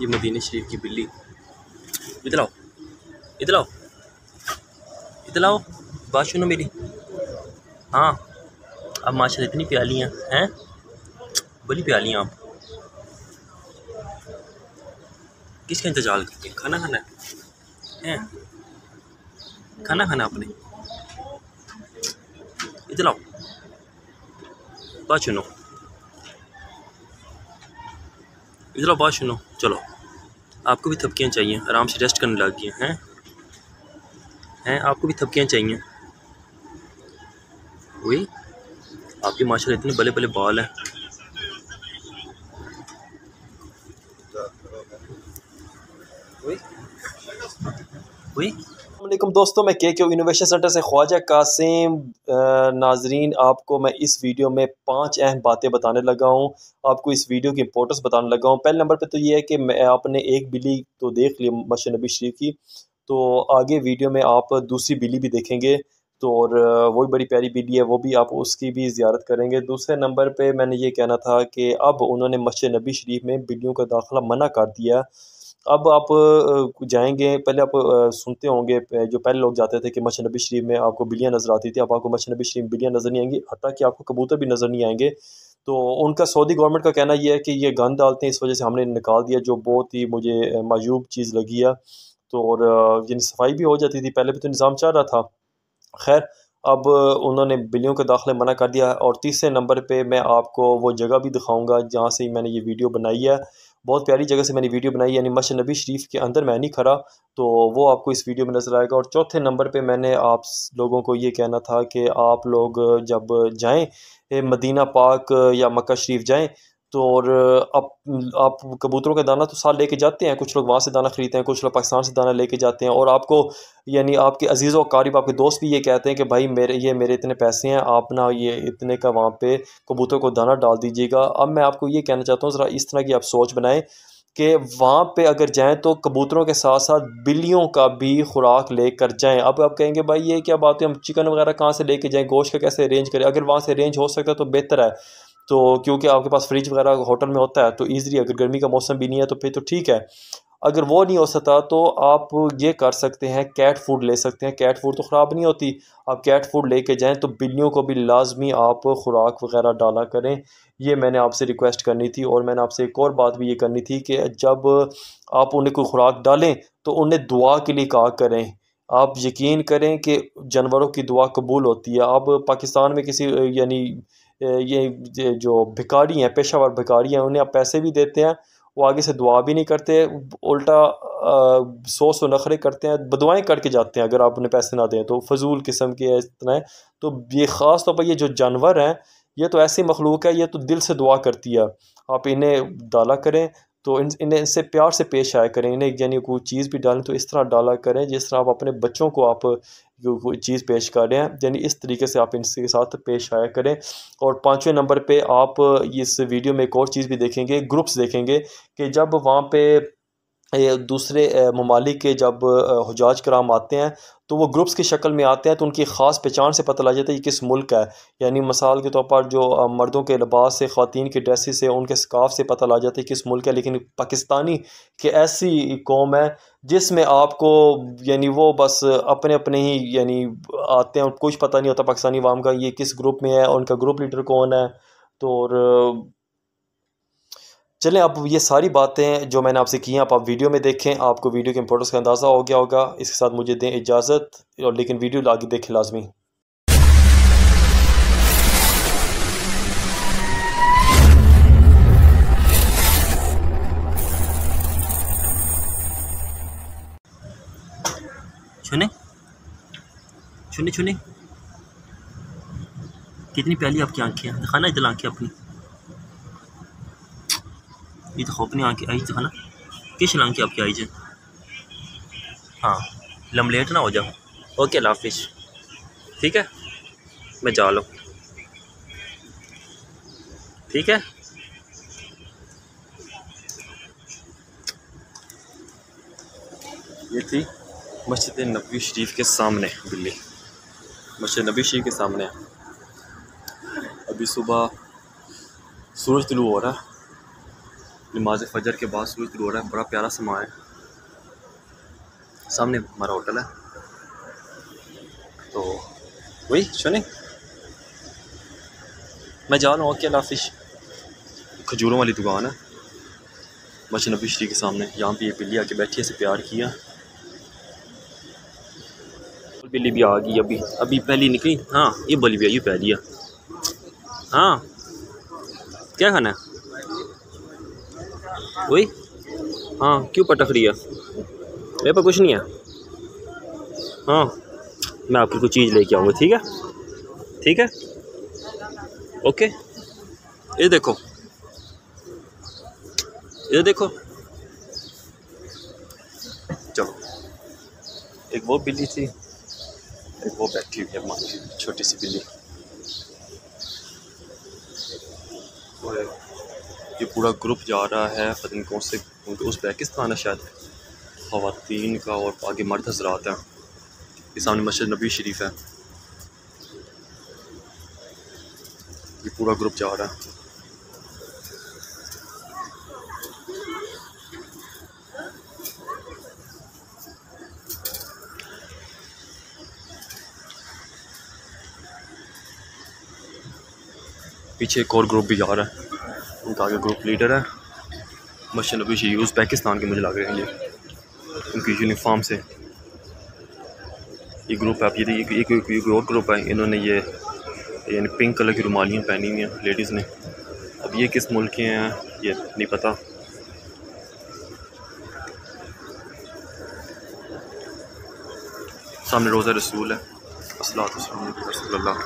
ये मदीना शरीफ की बिल्ली। इधर आओ, इधर आओ, इधर आओ, बात सुनो मेरी। हाँ, अब माशाल्लाह इतनी प्याली हैं, बड़ी प्याली हैं आप। किसका इंतजार करते हैं? खाना खाना है? खाना खाना आपने? इधर आओ, बात सुनो, इधर आओ, बात सुनो। चलो, आपको भी थपकियाँ चाहिए, आराम से रेस्ट करने लग गए हैं, आपको भी थपकियाँ चाहिए। वही आपके माशाल्लाह इतने बड़े बड़े बाल हैं। वालेकुम दोस्तों, मैं के इनोवेशन सेंटर से ख्वाजा कासिम। नाजरीन, आपको मैं इस वीडियो में 5 अहम बातें बताने लगा हूँ। आपको इस वीडियो की इंपॉर्टेंस बताने लगा हूँ। पहले नंबर पे तो ये है कि मैं आपने एक बिल्ली तो देख ली मस्जिद नबी शरीफ की, तो आगे वीडियो में आप दूसरी बिल्ली भी देखेंगे, तो और वो भी बड़ी प्यारी बिल्ली है, वो भी आप उसकी भी ज़ियारत करेंगे। दूसरे नंबर पे मैंने ये कहना था कि अब उन्होंने मस्जिद नबी शरीफ में बिल्लियों का दाखिला मना कर दिया। अब आप जाएंगे, पहले आप सुनते होंगे जो पहले लोग जाते थे कि मस्जिद नबी शरीफ में आपको बिल्लियाँ नज़र आती थी, अब आपको मस्जिद नबी शरीफ बिल्लियाँ नज़र नहीं आएंगी, हत्ता कि आपको कबूतर भी नज़र नहीं आएंगे। तो उनका सऊदी गवर्नमेंट का कहना यह है कि ये गंद डालते हैं, इस वजह से हमने निकाल दिया, जो बहुत ही मुझे मायूब चीज़ लगी है। तो और यानी सफाई भी हो जाती थी, पहले भी तो निज़ाम चल रहा था। खैर, अब उन्होंने बिल्लियों के दाखिले मना कर दिया। और तीसरे नंबर पे मैं आपको वो जगह भी दिखाऊंगा जहाँ से मैंने ये वीडियो बनाई है। बहुत प्यारी जगह से मैंने वीडियो बनाई, यानी मस्जिद नबी शरीफ के अंदर मैं नहीं खड़ा, तो वो आपको इस वीडियो में नज़र आएगा। और चौथे नंबर पे मैंने आप लोगों को ये कहना था कि आप लोग जब जाएँ मदीना पाक या मक्का शरीफ जाएँ, तो और आप कबूतरों का दाना तो साथ लेके जाते हैं, कुछ लोग वहाँ से दाना ख़रीदते हैं, कुछ लोग पाकिस्तान से दाना लेके जाते हैं। और आपको यानी आपके अजीज़ व क़रीब आपके दोस्त भी ये कहते हैं कि भाई मेरे इतने पैसे हैं, आप ना ये इतने का वहाँ पे कबूतर को दाना डाल दीजिएगा। अब मैं आपको ये कहना चाहता हूँ, ज़रा इस तरह की आप सोच बनाएं कि वहाँ पे अगर जाएं तो कबूतरों के साथ साथ बिल्लियों का भी खुराक लेकर जाएं। अब आप कहेंगे भाई ये क्या बात है, हम चिकन वगैरह कहाँ से लेके जाएं, गोश्त का कैसे अरेंज करें? अगर वहाँ से अरेंज हो सकता है तो बेहतर है, तो क्योंकि आपके पास फ्रिज वगैरह होटल में होता है तो ईज़िली, अगर गर्मी का मौसम भी नहीं है तो फिर तो ठीक है। अगर वो नहीं हो सकता तो आप ये कर सकते हैं, कैट फूड ले सकते हैं। कैट फूड तो ख़राब नहीं होती, आप कैट फूड लेके जाएं तो बिल्लियों को भी लाजमी आप खुराक वगैरह डाला करें। ये मैंने आपसे रिक्वेस्ट करनी थी। और मैंने आपसे एक और बात भी ये करनी थी कि जब आप उन्हें कोई खुराक डालें तो उन्हें दुआ के लिए कहा करें। आप यकीन करें कि जानवरों की दुआ कबूल होती है। अब पाकिस्तान में किसी यानी ये जो भिखारी हैं, पेशावर भिखारी हैं, उन्हें आप पैसे भी देते हैं, वो आगे से दुआ भी नहीं करते, उल्टा सौ नखरे करते हैं, बदुआएँ करके जाते हैं अगर आप उन्हें पैसे ना दें तो। फजूल किस्म के इतना है। तो ये ख़ास तौर पर ये जो जानवर हैं, ये तो ऐसी मखलूक है, ये तो दिल से दुआ करती है। आप इन्हें डाला करें तो इन्हें इनसे प्यार से पेश आया करें। इन्हें यानी कोई चीज़ भी डालें तो इस तरह डाला करें जिस तरह आप अपने बच्चों को आप कोई चीज़ पेश कर रहे हैं, यानी इस तरीके से आप इनके साथ पेश आया करें। और 5वें नंबर पे आप इस वीडियो में एक और चीज़ भी देखेंगे, ग्रुप्स देखेंगे कि जब वहाँ पे दूसरे ममालिक के जब हुजाज कराम आते हैं तो वो ग्रुप्स की शक्ल में आते हैं, तो उनकी ख़ास पहचान से पता लग जाता है ये किस मुल्क का है। यानी मिसाल के तौर पर जो मर्दों के लिबास से, ख़वातीन के ड्रेसेस से, उनके स्कार्फ से पता लग जाता है किस मुल्क है। लेकिन पाकिस्तानी कि ऐसी कौम है जिसमें आपको यानी वो बस अपने अपने ही यानी आते हैं, कुछ पता नहीं होता पाकिस्तानी अवाम का ये किस ग्रुप में है, उनका ग्रुप लीडर कौन है। तो और चलें, अब ये सारी बातें जो मैंने आपसे की हैं आप वीडियो में देखें, आपको वीडियो के इंपॉर्टेंस का अंदाज़ा हो गया होगा। इसके साथ मुझे दें इजाज़त, और लेकिन वीडियो आगे देखें लाजमी। छुने छुने छुने, कितनी प्याली आपकी आंखें हैं, दिखाना इधर आंखें अपनी। ये तो अपनी आंखें आई दिखाना, किस आंखें आपकी आई है। हाँ, लमलेट ना हो जाओ। ओके, अल्लाह हाफिज़। ठीक है, मैं जा लो, ठीक है। ये थी मस्जिद नबी शरीफ के सामने बिल्ली, मस्जिद नबी शरीफ के सामने। अभी सुबह सूरज तुलू हो रहा है, नमाज फजर के बाद सूरज शुरू हो रहा है। बड़ा प्यारा समा है। सामने हमारा होटल है। तो वही सुने मैं जा रहा हूँ। ओके लाफिश। खजूरों वाली दुकान है मस्जिद नबी शरीफ के सामने। यहाँ पे ये बिल्ली आके बैठी है, इसे प्यार किया। बिल्ली भी आ गई अभी अभी पहली निकली। हाँ ये बोली भी आई पहली है। हाँ क्या खाना है वही। हाँ क्यों पटक रही है? मेरे पास कुछ नहीं है। हाँ मैं आपकी कुछ चीज़ लेके आऊँगा। ठीक है ठीक है ओके। ये देखो ये देखो। चलो एक वो बिल्ली थी, एक वो बैठी हुई है हमारी छोटी सी बिल्ली। ये पूरा ग्रुप जा रहा है पता नहीं कौन से उज़्बेकिस्तान है शायद, ख़वातीन का और आगे मर्द हज़रात हैं। ये सामने मस्जिद नबी शरीफ है। ये पूरा ग्रुप जा रहा है। पीछे एक और ग्रुप भी जा रहा है। उनका आगे ग्रुप लीडर है मस्जिद नबी शरीफ, उज़्बेकिस्तान के मुझे लग रहे हैं ये उनकी यूनिफॉर्म से। ये ग्रुप है। आप ये और ग्रुप है। इन्होंने ये यानी पिंक कलर की रुमालियाँ पहनी हुई हैं लेडीज़ ने। अब ये किस मुल्क के हैं ये नहीं पता। सामने रोज़ा रसूल है। अस्सलातु वस्सलामु अला रसूलिल्लाह।